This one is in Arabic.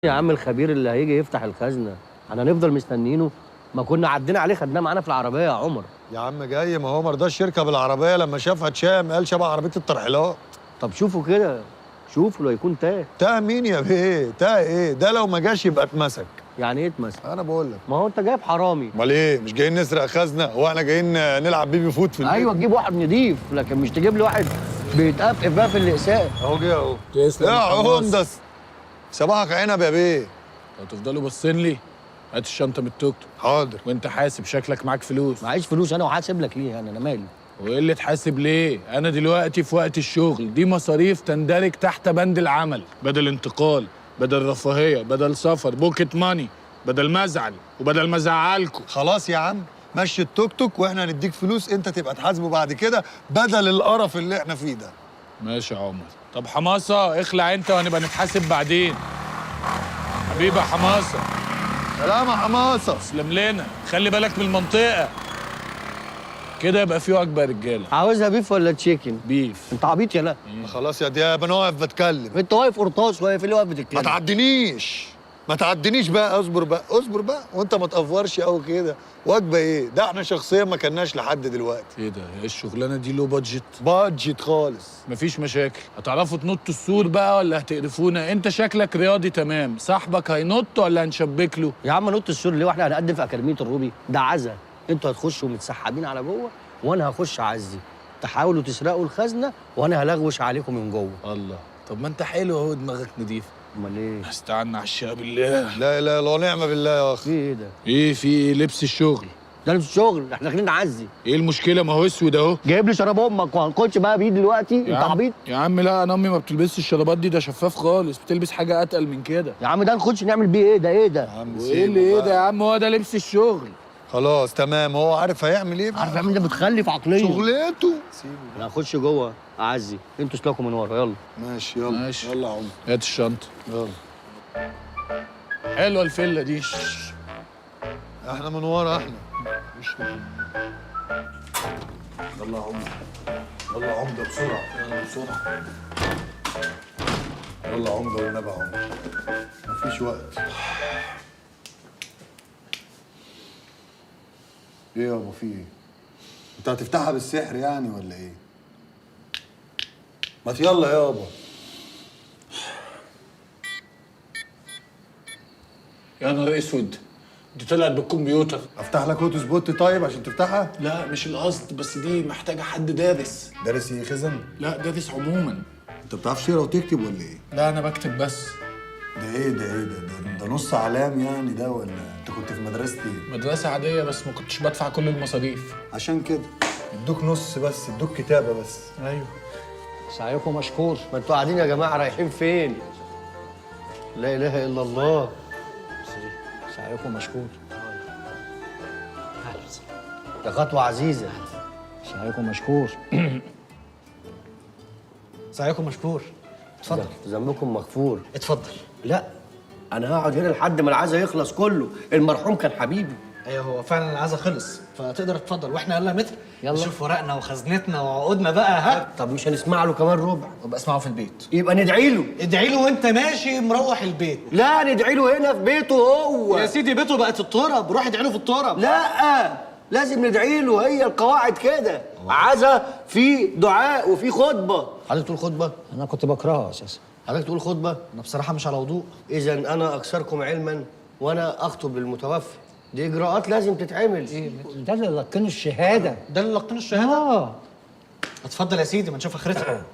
يا عم الخبير اللي هيجي يفتح الخزنه احنا هنفضل مستنيينه؟ ما كنا عدينا عليه خدناه معانا في العربيه يا عمر. يا عم جاي، ما هو ما رضاش يركب العربيه لما شافها اتشام، قال شبه عربيه الترحيلات. طب شوفوا كده، شوفوا لو يكون تاه. تاه مين يا بيه؟ تاه ايه؟ ده لو ما جاش يبقى اتمسك. يعني ايه اتمسك؟ انا بقول لك. ما هو انت جايب حرامي. امال ايه؟ مش جايين نسرق خزنه؟ هو احنا جايين نلعب بيبي فوت في البيت؟ ايوه تجيب واحد نضيف، لكن مش تجيب لي واحد بيتقفقف بقى في الاقساء. اهو جه اهو. تسلم يا يا حماس. هندس، صباحك عنب يا بيه. هتفضلوا باصين لي؟ هات الشنطه من التوك توك. حاضر. وانت حاسب، شكلك معاك فلوس. معيش فلوس انا وحاسب لك ليه؟ انا مالي. وايه اللي تحاسب ليه؟ انا دلوقتي في وقت الشغل، دي مصاريف تندرج تحت بند العمل، بدل انتقال، بدل رفاهيه، بدل سفر، بوكيت ماني، بدل ما ازعل وبدل ما ازعلكوا. خلاص يا عم، مشي التوك توك واحنا هنديك فلوس، انت تبقى تحاسبه بعد كده بدل القرف اللي احنا فيه ده. ماشي يا عمر. طب حماصه اخلع انت وهنبقى نتحاسب بعدين. حبيبي يا حماصه. سلام يا حماصه. تسلم لنا، خلي بالك من المنطقه. كده يبقى في وجبه يا رجاله. عاوزها بيف ولا تشيكن؟ بيف. انت عبيط يا لا. خلاص يا دياب انا واقف بتكلم. انت واقف قرطاس، واقف اللي واقف ما بتتكلم. تعدينيش، ما تعدينيش بقى، اصبر بقى اصبر بقى، وانت ما تقفرش قوي كده. وجبه ايه؟ ده احنا شخصيا ما كناش لحد دلوقتي. ايه ده؟ ايه الشغلانه دي؟ لو بادجت؟ بادجت خالص. مفيش مشاكل. هتعرفوا تنطوا السور بقى ولا هتقرفونا؟ انت شكلك رياضي تمام، صاحبك هينط ولا هنشبك له؟ يا عم نط السور ليه واحنا هنقدم في اكاديميه الروبي؟ ده عزا. انتوا هتخشوا متسحبين على جوه وانا هخش اعزي. تحاولوا تسرقوا الخزنه وانا هلغوش عليكم من جوه. الله. طب ما انت حلو اهو، دماغك نضيفه. امال ايه؟ استعنا على الشقه بالله. لا لا لا، نعم بالله يا في اخي. ايه ده؟ ايه في ايه؟ لبس الشغل. ده مش شغل، احنا داخلين نعزي. ايه المشكله؟ ما هو اسود اهو. جايب لي شراب امك وهنخش بقى بيه دلوقتي؟ يا انت عم عبيط؟ يا عم لا، انا امي ما بتلبسش الشرابات دي، ده شفاف خالص، بتلبس حاجه اتقل من كده. يا عم ده نخش نعمل بيه ايه؟ ده ايه ده؟ يا عم وايه اللي ايه ده يا عم؟ هو ده لبس الشغل. خلاص تمام، هو عارف هيعمل ايه. عارف يعمل ده؟ بتخلف عقليا. شغلته. سيبه. انا هخش جوه اعزي، انتوا اسلكوا من ورا. يلا ماشي يلا. ماشي. يلا يا عمر. هات الشنطه. يلا. حلوه الفيلا دي. احنا من ورا احنا. يلا يا عمر. يلا يا عمده بسرعه. يلا بسرعه. يلا يا عمده والنبي يا عمر، مفيش وقت. ايه يابا في ايه؟ انت هتفتحها بالسحر يعني ولا ايه؟ ما يلا يابا. يا نهار اسود، دي طلعت بالكمبيوتر. افتح لك اوتو سبوت طيب عشان تفتحها؟ لا مش القصد، بس دي محتاجه حد دارس. دارس ايه خزن؟ لا دارس عموما. انت بتعرفش تقرا وتكتب ولا ايه؟ لا انا بكتب بس. ده ايه ده ايه ده نص علام يعني ده، ولا انت كنت في مدرسة ايه؟ مدرسه عاديه بس ما كنتش بدفع كل المصاريف. عشان كده ادوك نص بس، ادوك كتابة بس. ايوه. سعيكم مشكور. ما انتوا قاعدين يا جماعه رايحين فين؟ لا اله الا الله. سعيكم مشكور. ده خطوه عزيزه. سعيكم مشكور. سعيكم مشكور. اتفضل. ذنبكم مغفور. اتفضل. لا انا هقعد هنا لحد ما العزا يخلص كله. المرحوم كان حبيبي. ايوه هو فعلا العزا خلص، فتقدر تتفضل واحنا يلا متر. يلا. نشوف ورقنا وخزنتنا وعقودنا بقى. ها طب مش هنسمع له كمان ربع؟ وابقى اسمعه في البيت. يبقى ندعي له. ادعي له وانت ماشي مروح البيت. لا ندعي له هنا في بيته هو. يا سيدي بيته بقت التراب، روح ادعي له في التراب. لا لازم ندعي له، هي القواعد كده. عزا في دعاء وفي خطبه. حضرتك تقول خطبه؟ انا كنت بكرهها اساسا. حضرتك تقول خطبه؟ انا بصراحه مش على وضوء. اذا انا اكثركم علما وانا اخطب للمتوفي. دي اجراءات لازم تتعمل. ده اللي لقنوا الشهاده. ده اللي لقن الشهاده. اتفضل يا سيدي ما نشوف اخرتها.